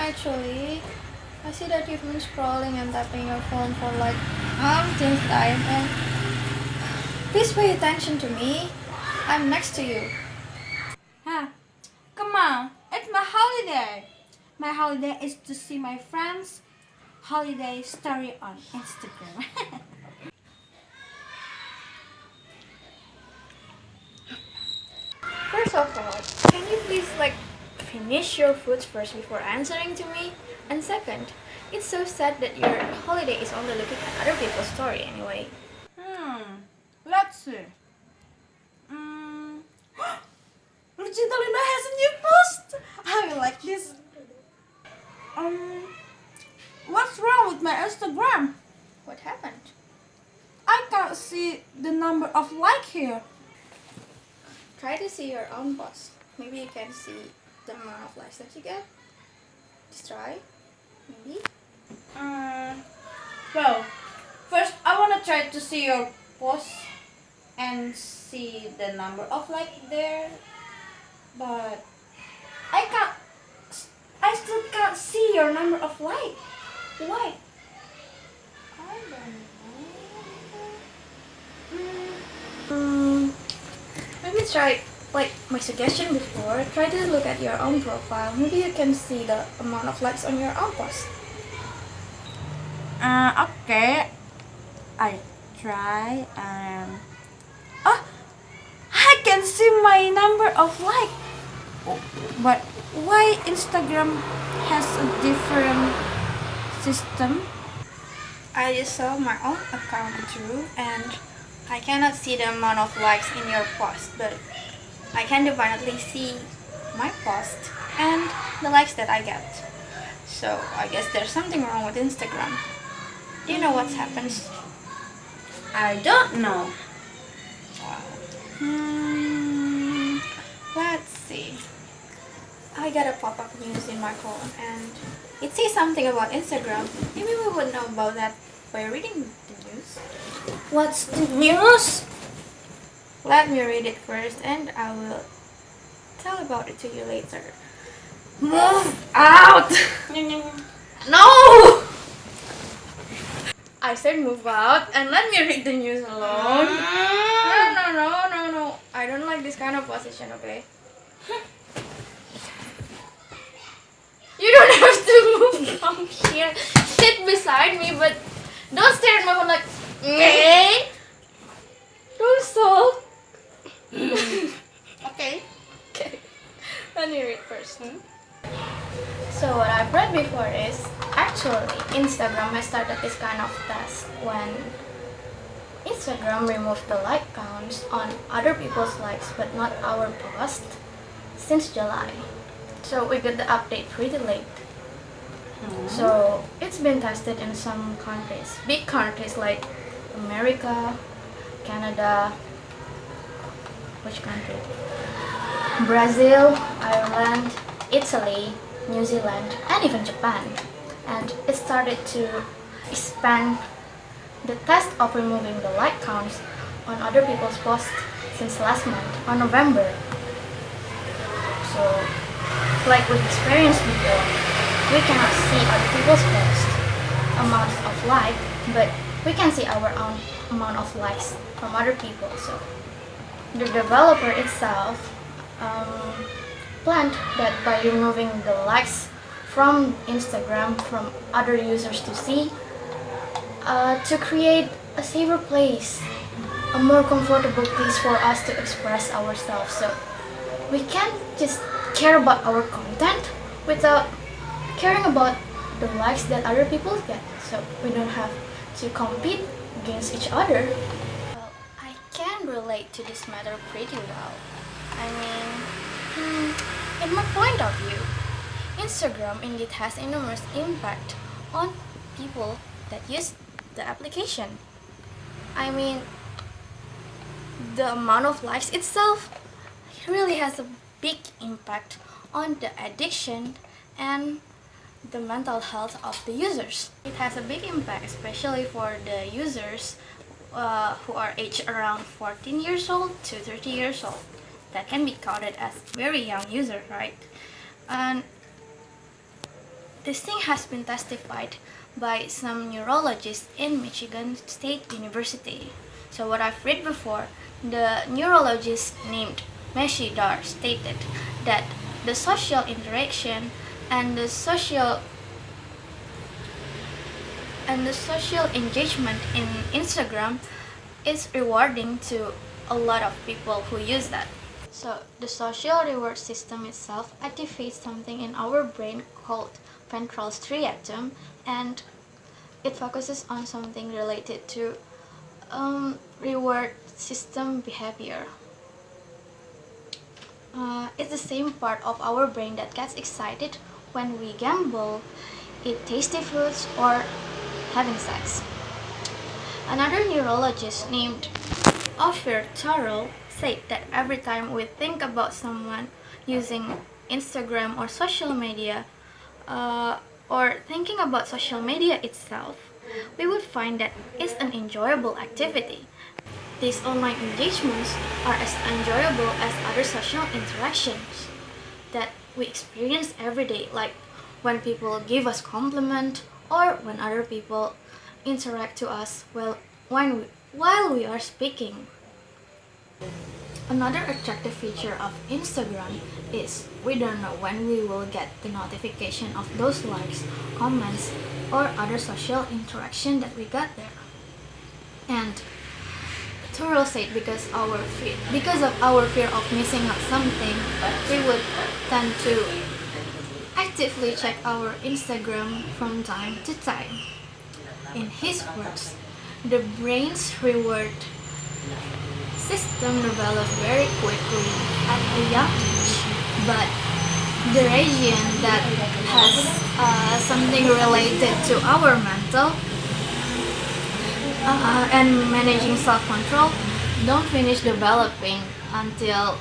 Actually, I see that you've been scrolling and tapping your phone for like umpteenth time, and please pay attention to me. I'm next to you. Huh? Come on, it's my holiday. My holiday is to see my friends' holiday story on Instagram. First of all, can you please finish your foods first before answering to me? And second, it's so sad that your holiday is only looking at other people's story anyway. Let's see. Mm. Lucinda has a new post. I like this. What's wrong with my Instagram? What happened? I can't see the number of like here. Try to see your own post. Maybe you can see the amount of likes that you get. Just try. Maybe. Well, first I wanna try to see your post and see the number of like there, but I still can't see your number of like. Why? I don't know. Maybe try, like my suggestion before, try to look at your own profile. Maybe you can see the amount of likes on your own post. Okay. I try. Oh, I can see my number of like. But why Instagram has a different system? I just saw my own account too, and I cannot see the amount of likes in your post, but I can definitely see my post and the likes that I get. So I guess there's something wrong with Instagram. Do you know what happens? I don't know. Let's see. I got a pop-up news in my phone and it says something about Instagram. Maybe we would know about that by reading the news. What's the news? Let me read it first and I will tell about it to you later. Move out! No! I said move out and let me read the news alone. No. I don't like this kind of position, okay? You don't have to move from here. Sit beside me, but don't stare at my phone like, hey! Don't sulk. Okay. Okay. Let me read first. So what I've read before is actually Instagram has started this kind of test when Instagram removed the like counts on other people's likes but not our post since July. So we got the update pretty late. So it's been tested in some countries, big countries like America, Canada, which country? Brazil, Ireland, Italy, New Zealand, and even Japan. And it started to expand the test of removing the like counts on other people's posts since last month, on November. So, like we've experienced before, we cannot see other people's posts, amounts of like, but we can see our own amount of likes from other people. So, the developer itself planned that by removing the likes from Instagram from other users to see, to create a safer place, a more comfortable place for us to express ourselves. So we can just care about our content without caring about the likes that other people get. So we don't have to compete against each other. Well, I can relate to this matter pretty well. I mean, in my point of view, Instagram indeed has enormous impact on people that use the application. I mean, the amount of likes itself really has a big impact on the addiction and the mental health of the users. It has a big impact, especially for the users who are aged around 14 years old to 30 years old. That can be counted as very young user, right? And This thing has been testified by some neurologists in Michigan State University. So what I've read before, the neurologist named Meshi Dar stated that the social interaction and the social engagement in Instagram is rewarding to a lot of people who use that. So the social reward system itself activates something in our brain called ventral striatum, and it focuses on something related to reward system behavior. It's the same part of our brain that gets excited when we gamble, eat tasty foods, or having sex. Another neurologist named Ophir Turrell said that every time we think about someone using Instagram or social media, or thinking about social media itself, we would find that it's an enjoyable activity. These online engagements are as enjoyable as other social interactions that we experience every day, like when people give us compliment or when other people interact to us while we are speaking. Another attractive feature of Instagram is we don't know when we will get the notification of those likes, comments, or other social interaction that we got there. And Turrell said because of our fear of missing out something, we would tend to actively check our Instagram from time to time. In his words, the brain's reward system develops very quickly at a young age, but the region that has something related to our mental and managing self-control don't finish developing until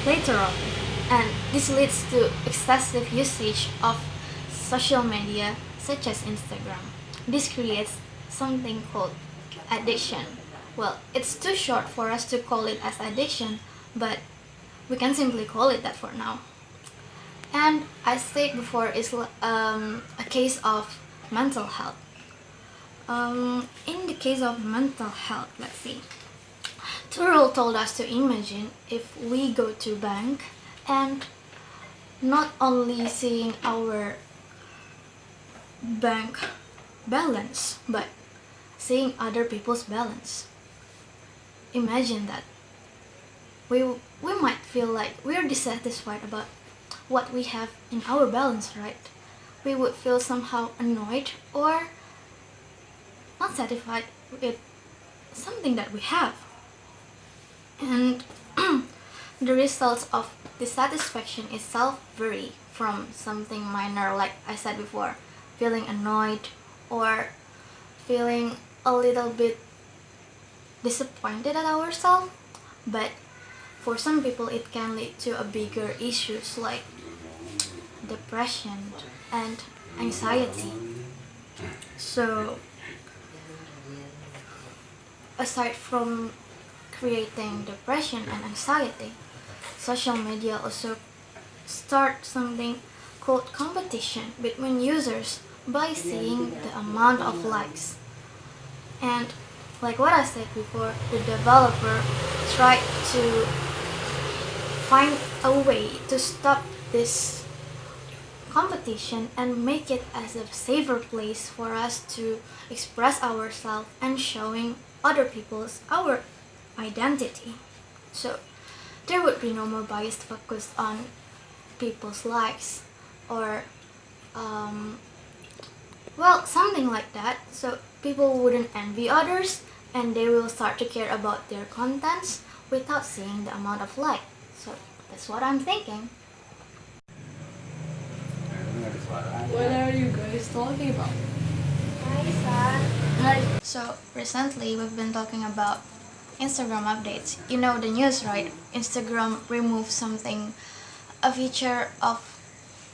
later on, and this leads to excessive usage of social media such as Instagram. This creates something called addiction. Well, it's too short for us to call it as addiction, but we can simply call it that for now. And I said before, it's a case of mental health. In the case of mental health, let's see. Turrell told us to imagine if we go to bank and not only seeing our bank balance, but seeing other people's balance. Imagine that. We might feel like we're dissatisfied about what we have in our balance, right? We would feel somehow annoyed or not satisfied with something that we have. And the results of dissatisfaction itself vary from something minor, like I said before, feeling annoyed or feeling a little bit disappointed at ourselves, but for some people it can lead to a bigger issues like depression and anxiety. So aside from creating depression and anxiety, social media also start something called competition between users by seeing the amount of likes. And like what I said before, the developer tried to find a way to stop this competition and make it as a safer place for us to express ourselves and showing other people's our identity. So there would be no more bias focused on people's likes or something like that. So people wouldn't envy others and they will start to care about their contents without seeing the amount of like. So that's what I'm thinking. What are you guys talking about? Hi. So recently we've been talking about Instagram updates. You know the news, right? Instagram removed a feature of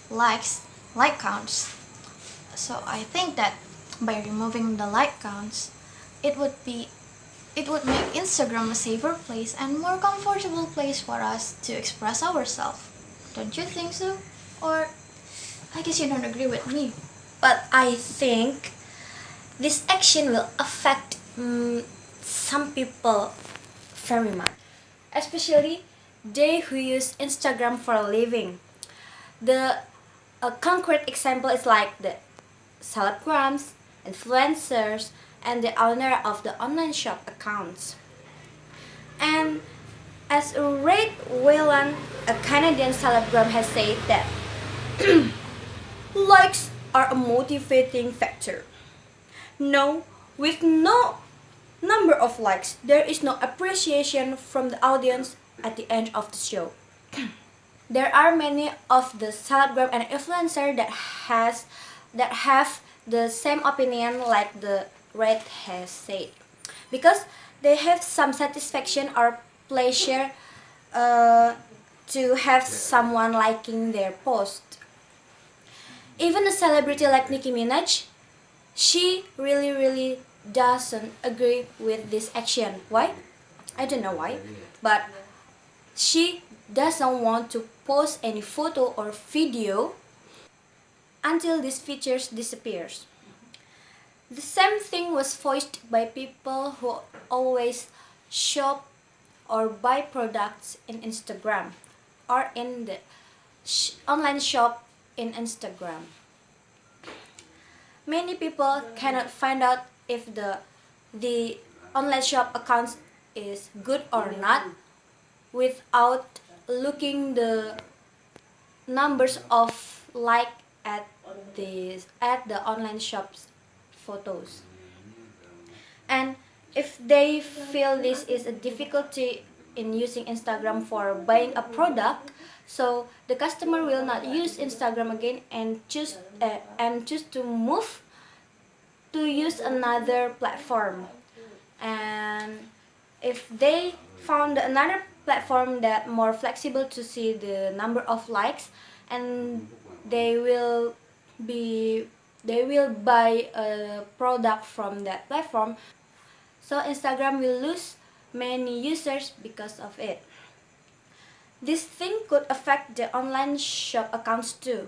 like counts. So I think that by removing the like counts, it would make Instagram a safer place and more comfortable place for us to express ourselves. Don't you think so? Or I guess you don't agree with me. But I think this action will affect some people very much, especially they who use Instagram for a living. The a concrete example is like the celebgrams, influencers, and the owner of the online shop accounts. And as Ray Whelan, a Canadian celebgram, has said that likes are a motivating factor. No, with no number of likes, there is no appreciation from the audience at the end of the show. There are many of the celebgram and influencer that have the same opinion like the Red has said, because they have some satisfaction or pleasure to have someone liking their post. Even a celebrity like Nicki Minaj, she really doesn't agree with this action. Why? I don't know why, but she doesn't want to post any photo or video until these features disappears. The same thing was voiced by people who always shop or buy products in Instagram or in the online shop in Instagram. Many people cannot find out if the online shop account is good or not without looking the numbers of like at the online shop's photos. And if they feel this is a difficulty in using Instagram for buying a product, so the customer will not use Instagram again and choose to move to use another platform. And if they found another platform that more flexible to see the number of likes, and they will buy a product from that platform, so Instagram will lose many users because of it. This thing could affect the online shop accounts too.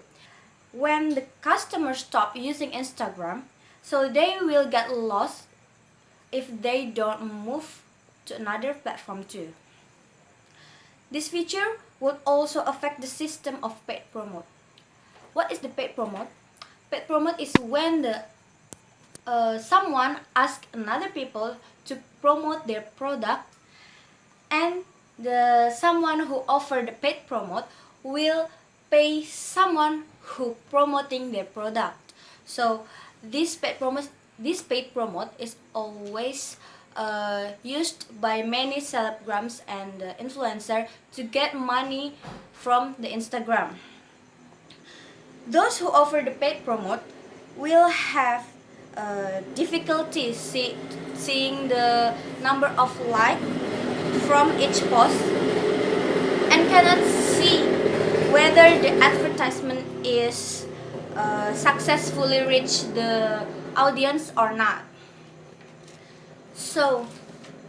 When the customers stop using Instagram, so they will get lost if they don't move to another platform too. This feature would also affect the system of paid promote. What is the paid promote? Paid promote is when someone asks another people to promote their product, and the someone who offered the paid promote will pay someone who promoting their product. So this paid promote is always used by many celebrams and influencers to get money from the Instagram. Those who offer the paid promote will have difficulty seeing the number of like from each post and cannot see whether the advertisement is successfully reached the audience or not. So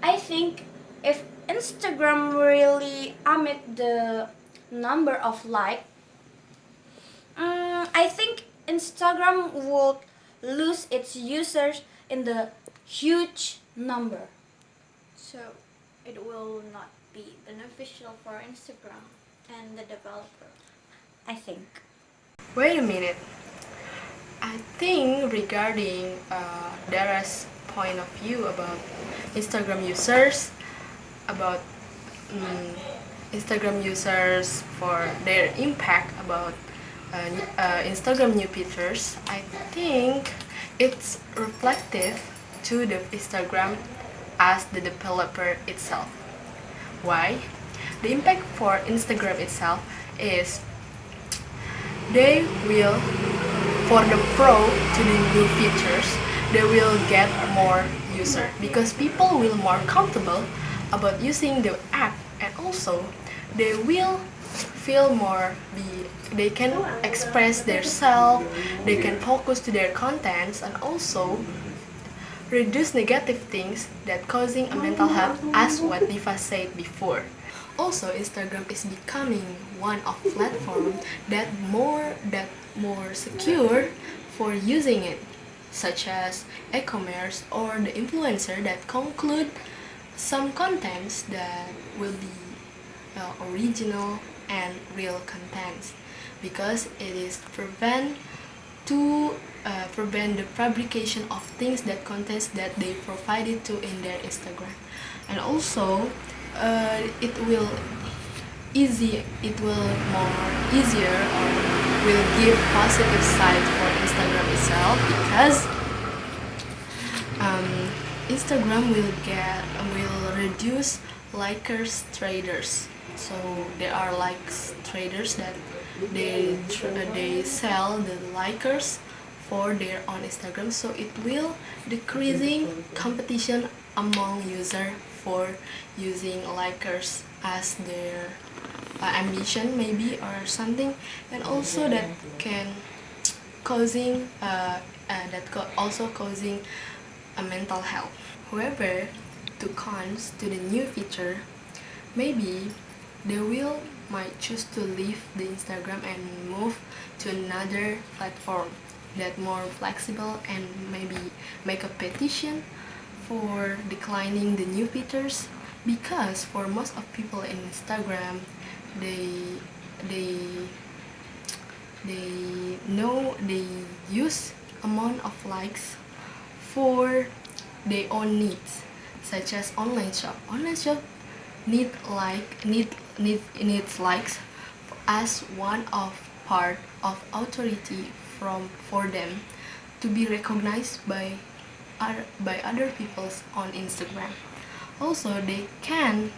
I think if Instagram really omit the number of like, I think Instagram would lose its users in the huge number. So it will not be beneficial for Instagram and the developer. I think. Wait a minute. I think regarding Dara's point of view about Instagram users, about Instagram users for their impact about Instagram new features, I think it's reflective to the Instagram as the developer itself. Why? The impact for Instagram itself is they will, for the pro to the new features, they will get more user because people will more comfortable about using the app, and also they will feel more they can express their self, they can focus to their contents, and also reduce negative things that causing a mental health, as what Diva said before. Also, Instagram is becoming one of platform that more secure for using it, such as e-commerce or the influencer that conclude some contents that will be original and real contents, because it is prevent the fabrication of things that contents that they provided to in their Instagram. And also it will more easier or will give positive side for Instagram itself, because Instagram will reduce likers traders. So there are likes traders that they sell the likers for their own Instagram, so it will decreasing competition among user for using likers as their ambition maybe or something. And also that can causing also causing a mental health. However, to cons to the new feature, maybe they will might choose to leave the Instagram and move to another platform that more flexible, and maybe make a petition for declining the new features, because for most of people in Instagram, they know they use amount of likes for their own needs, such as online shop. Online shop needs likes as one of part of authority for them to be recognized by other people on Instagram. Also, they can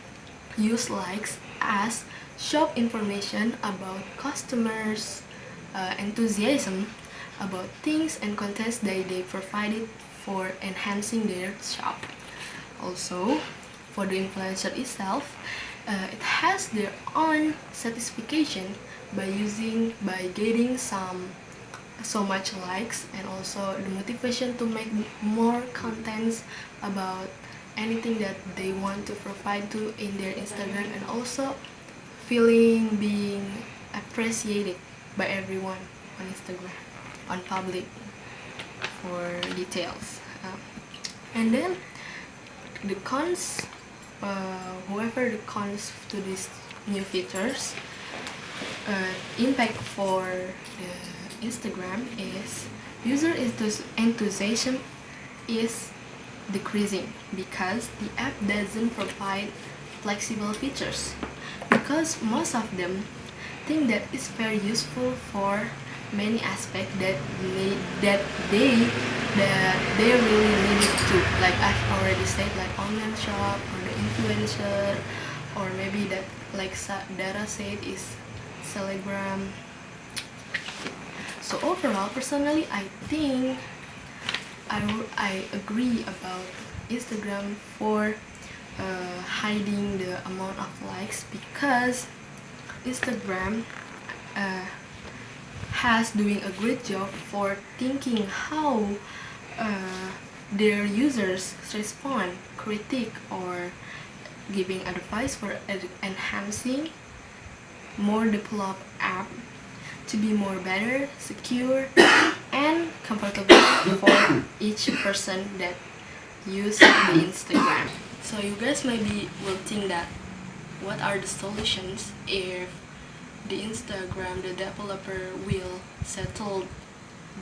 use likes as shop information about customers' enthusiasm about things and contents that they provided for enhancing their shop. Also, for the influencer itself, it has their own satisfaction by getting so much likes, and also the motivation to make more contents about anything that they want to provide to in their Instagram, and also feeling being appreciated by everyone on Instagram, on public, for details. And then the cons, whoever the cons to these new features, impact for the Instagram is user enthusiasm is decreasing, because the app doesn't provide flexible features, because most of them think that it's very useful for many aspects that they really need it to, like I've already said, like online shop or the influencer, or maybe that like Dara said is Telegram. So overall, personally, I think I agree about Instagram for hiding the amount of likes, because Instagram has doing a great job for thinking how their users respond, critique, or giving advice for enhancing more developed app to be more better, secure, and comfortable for each person that use the Instagram. So you guys maybe will think that what are the solutions if the Instagram, the developer will settle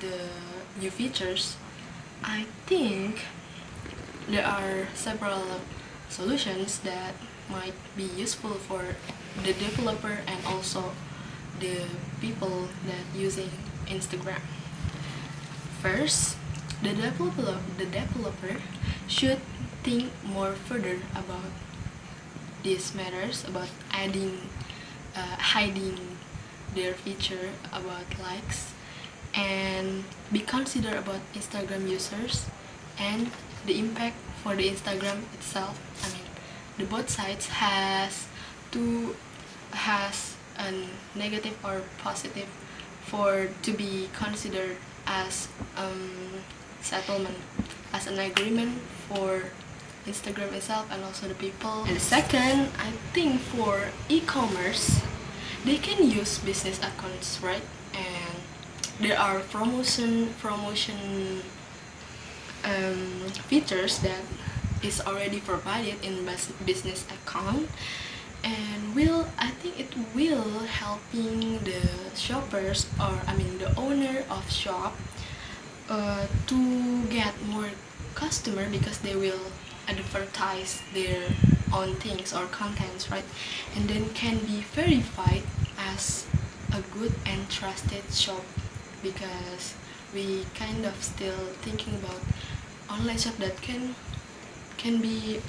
the new features. I think there are several solutions that might be useful for the developer and also the people that using Instagram. First, the developer should think more further about these matters, about hiding their feature about likes, and be considerate about Instagram users and the impact for the Instagram itself. I mean, the both sides has a negative or positive for to be considered as settlement, as an agreement for Instagram itself and also the people. And second, I think for e-commerce, they can use business accounts, right? And there are promotion features that is already provided in business account, and I think it will helping the shoppers, or I mean the owner of shop, to get more customer, because they will advertise their own things or contents, right? And then can be verified as a good and trusted shop, because we kind of still thinking about online shop that can be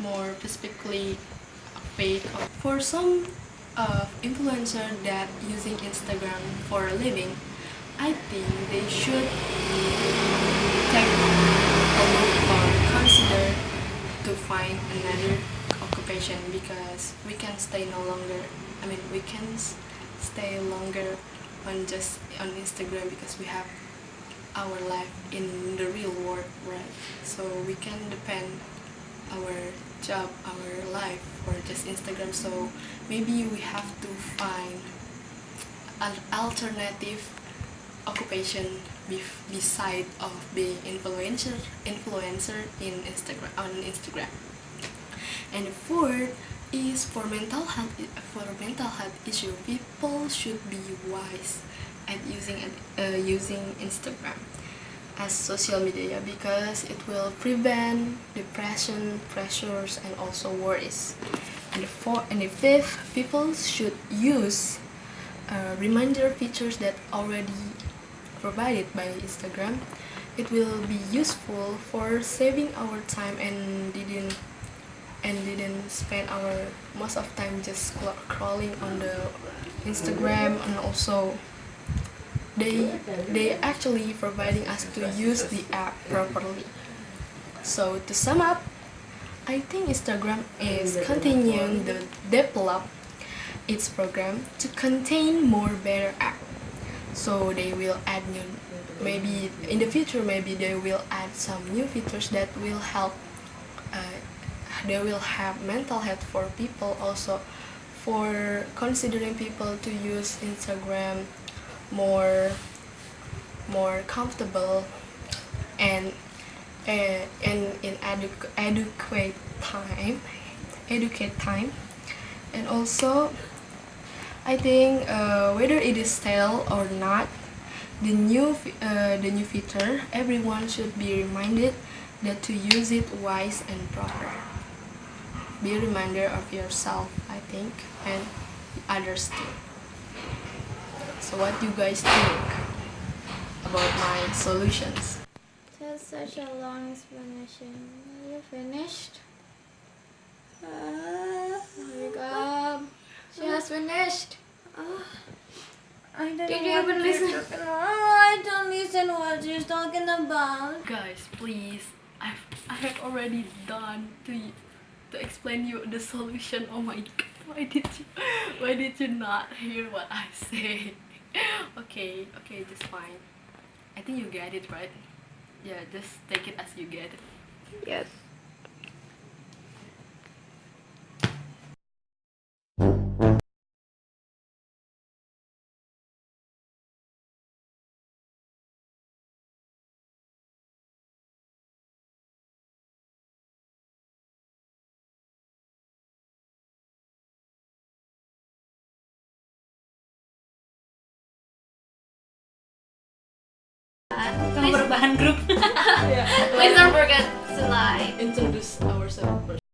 more specifically fake. For some influencer that using Instagram for a living, I think they should take a look or consider to find another occupation, because we can stay no longer. I mean, we can stay longer on just on Instagram, because we have our life in the real world, right? So we can depend our job, our life for just Instagram. So maybe we have to find an alternative occupation beside of being influencer in Instagram, on Instagram. And the fourth is for mental health. For mental health issue, people should be wise at using Instagram as social media, because it will prevent depression, pressures, and also worries. And the fifth, people should use reminder features that already provided by Instagram. It will be useful for saving our time and didn't spend our most of time just scrolling on the Instagram. And also they actually providing us to use the app properly. So to sum up, I think Instagram is continuing to develop its program to contain more better app. So they will add new, maybe in the future, maybe they will add some new features that will help. They will have mental health for people, also for considering people to use Instagram more comfortable, and in educate time. And also I think whether it is stale or not, the new feature, everyone should be reminded that to use it wise and proper. Be a reminder of yourself, I think, and others too. So what do you guys think about my solutions? That's such a long explanation. Are you finished? Wake up. She has finished. I don't Did know you what even you're listen? talking about. I don't listen what you're talking about. Guys, please, I have already done to explain you the solution. Oh my god, why did you not hear what I say? Okay, just fine. I think you get it, right? Yeah, just take it as you get it. Yes. Perubahan grup. Please don't forget to like. Introduce ourselves first.